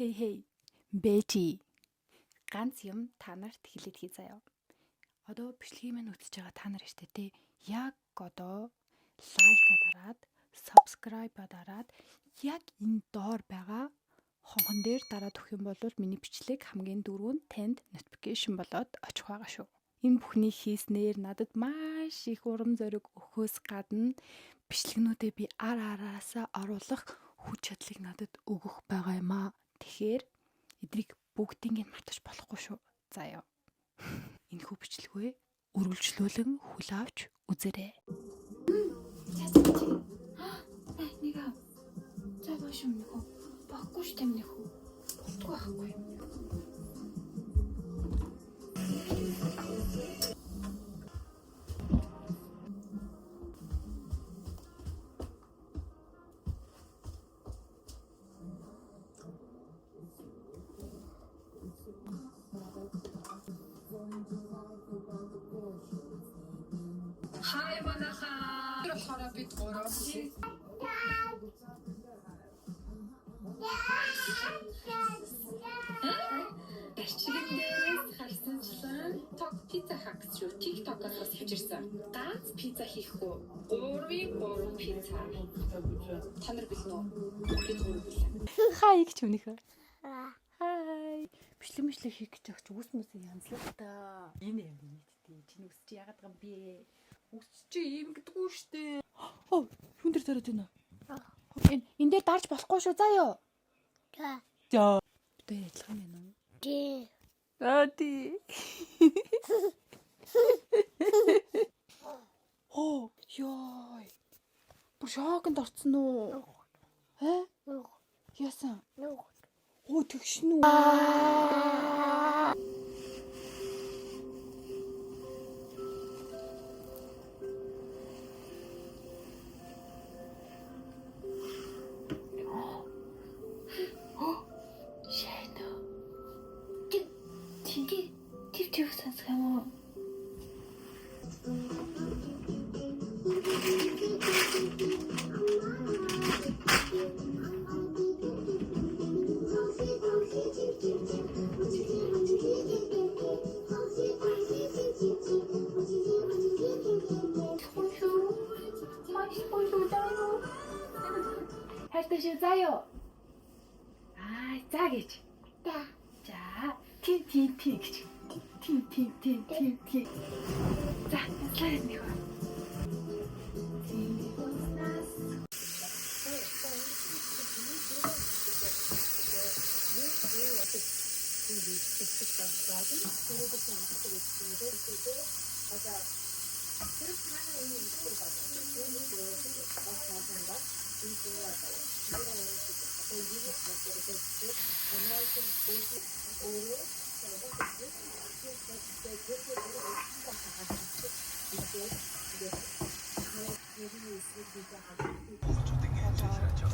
Хей. Бэжи. Ганц юм та нарт хэлээд хий заяа. Одоо бичлэгийг минь үзэж байгаа та нар штэ тий. Яг одоо лайка дараад, subscribe дараад яг энэ доор байгаа хонхон дээр дараад өгөх юм бол миний бичлэг хамгийн дөрөв танд notification болоод очих байгаа шүү. Энэ бүхний хийснээр надад маш их урам зориг өгөхөөс гадна бичлэгнүүдээ би араасаа оруулах хүч чадлыг надад өгөх байгаа юм аа. Тэгэхээр эдрийг бүгдийг нь мартаж болохгүй шүү. Заяа. Энэ хүү бичлэгээ үргэлжлүүлэн хүл авч үзээрэй. Нэга. За баш юм нэхүү. Баггүй ш тэм нэхүү. Болтгүй байхгүй. Хай манайхаа. Болохоор бид гурав. Арчигдээс харсанчлан ток пицца хакс шүү. TikTok-аас бас хажирсан. Ганц пицца хийх үү? 3 пицца. Та нар билнэ үү? Бид гурав билээ. Хай гэж өмнөхөө. Хай. Бичлэг хийх гэж байгаа ч үс мүсээ янзлаа та. Энэ юм нийтдээ. Чиний үс чи яагаад байгаа юм бэ? Үс чи ийм гэдэггүй штэ. Оо, хүн дээр тараад байна. Энэ дээр дарж болохгүй шүү заяа. За. Бид ядлах юм байна уу? Тий. Тий. Оо, ёо. Бүр шоконд орсон уу? Хэ? Яасан? Оо, тэгшнүү. Тив сонсох юм уу? Хайртай заяа. Аа, за гэж. За, тий гэж. Тий. За, слайд нэг.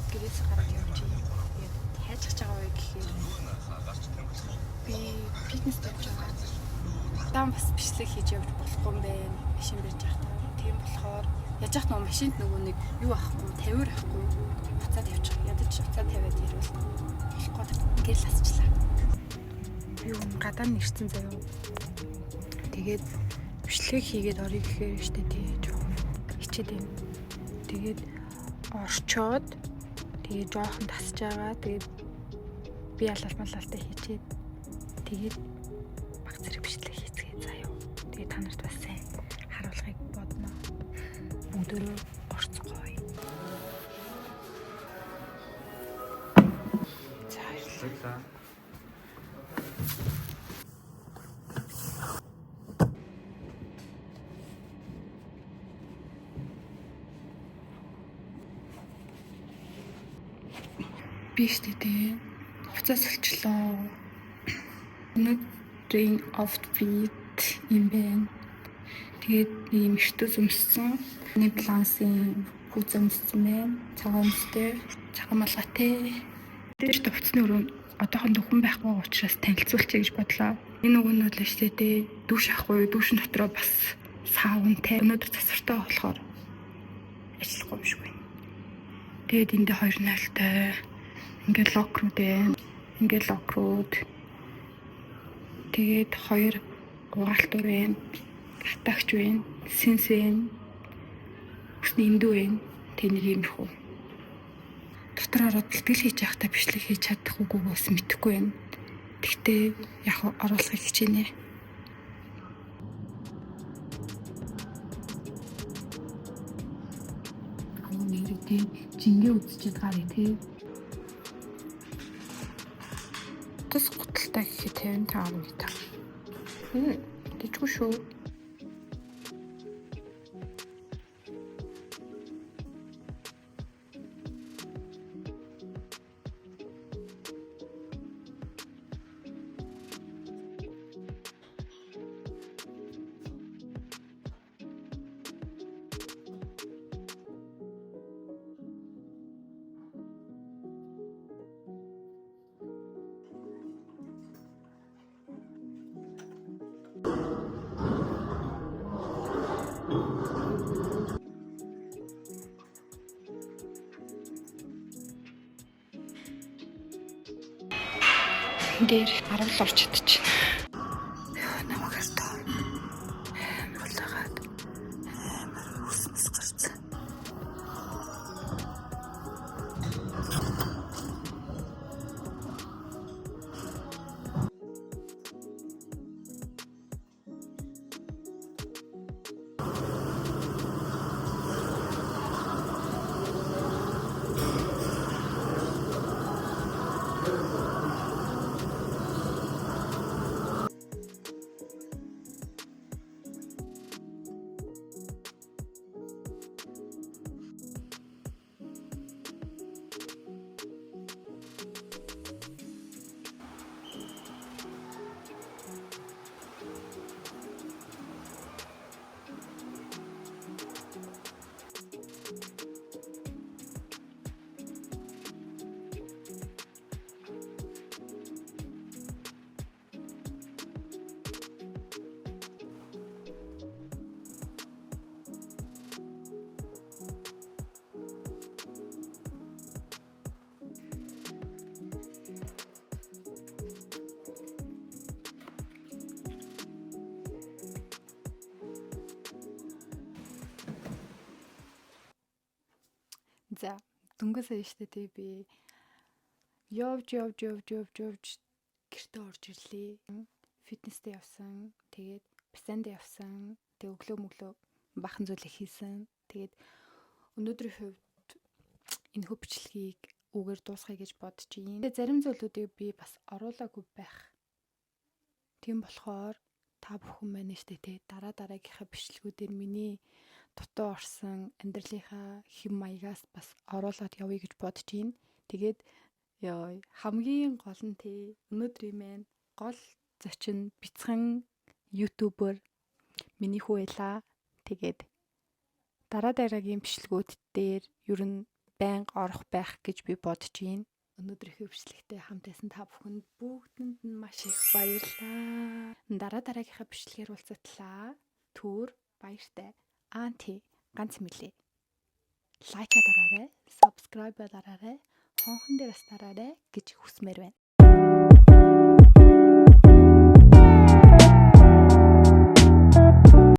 Гэрээс гараад явж хайчих байгаа вэ гэхээр би фитнес тавьж байгаа. Удаан бас бичлэг хийж явж болохгүй юм байна. Машин барьж явахдаа. Тийм болохоор яж хат нөө машинд нөгөө нэг юу авахгүй, тавиар авахгүй буцаад явчих. Ядаж буцаад тавиад ирвэл болохгүй. Ингээл ласчлаа. Би гадаа нэрсэн заяа. Тэгээд бичлэг хийгээд орё гэхээр штэ тий жоохон хичээд юм. Тэгээд орчоод тэгээд жоохон тасж байгаа. Тэгээд би алалтай хийчээд тэгээд баг зэрэг бичлэг хийцгээ заяа. Тэгээд та нарт бас сайн харуулахыг бодно. Бүгдөө орцгоё. За баярлалаа. Би штэ тий хуцаас олчлоо. Өнөөдрийн outfit юм байна. Тэгээд ийм эртүс өмссөн. Нэг балансын хүүц өмссөн байна. Цагаан өмстэй, цагаан малгайтай. Тэр төвцний өрөө одоохон дөхөн байхгүй учраас танилцуулчих гэж бодлоо. Энэ нөгөө нь бол штэ тий дүүш ахгүй, дүүшин дотроо бас саунтай. Өнөөдөр засвартай болохоор ажиллахгүй юм шиг байна. Тэгээд эндээ 2-0-тай ингээд лок руу дээ. Ингээд локрууд. Тэгээд 2 угаалтур байна. Атагч байна. Сэнс байна. Өсний эндүү байна. Тэнийг иймэрхүү. Дотор ороод бэлтгэл хийж явахдаа бичлэг хийж чадах үгүй бас мэдэхгүй байна. Гэхдээ яг оруулахыг хичээнэ. Нэрээ тийм жингээ үзчихэд гарыг тий. Тус гуталтай гэхэд 55 метр. Тэжгүй шүү. Дээр 10 орч чадчих. Намайг хартаа. Болоод үснэс гарсан. За, дөнгөсөө штэ тий би явж гэртээ орж ирлээ. Фитнестэй явсан. Тэгээд бассейнд явсан. Тэг өглөө бахан зүйлээ хийсэн. Тэгээд өнөөдрийн хувьд энэ хөө бичлэгийг үгээр дуусгая гэж бодож байна. Тэгээд зарим зүйлүүдийг би бас оруулаагүй байх. Тийм болохоор та бүхэн маань штэ тий дараагийнхаа бичлэгүүдээр миний дутуу орсон амьдралынхаа хэм маягаас бас оруулаад явъя гэж бодож байна. Тэгээд хамгийн гол нь тий өнөөдрийн маань гол зочин бяцхан ютубер миний хүү байла. Тэгээд дараагийн бичлэгүүд дээр ер нь байнга орох байх гэж би бодож байна. Өнөөдрийнхөө бичлэгтэй хамт байсан та бүхэнд бүгдэнд нь маш их баярлалаа. Дараагийнхаа бичлэгээр уулзтлаа. Түр баяртай. Анти ганц мэлээ. Лайка дараарай, subscribe дараарай, хонхон дээрээс дараарай гэж хүсмээр байна.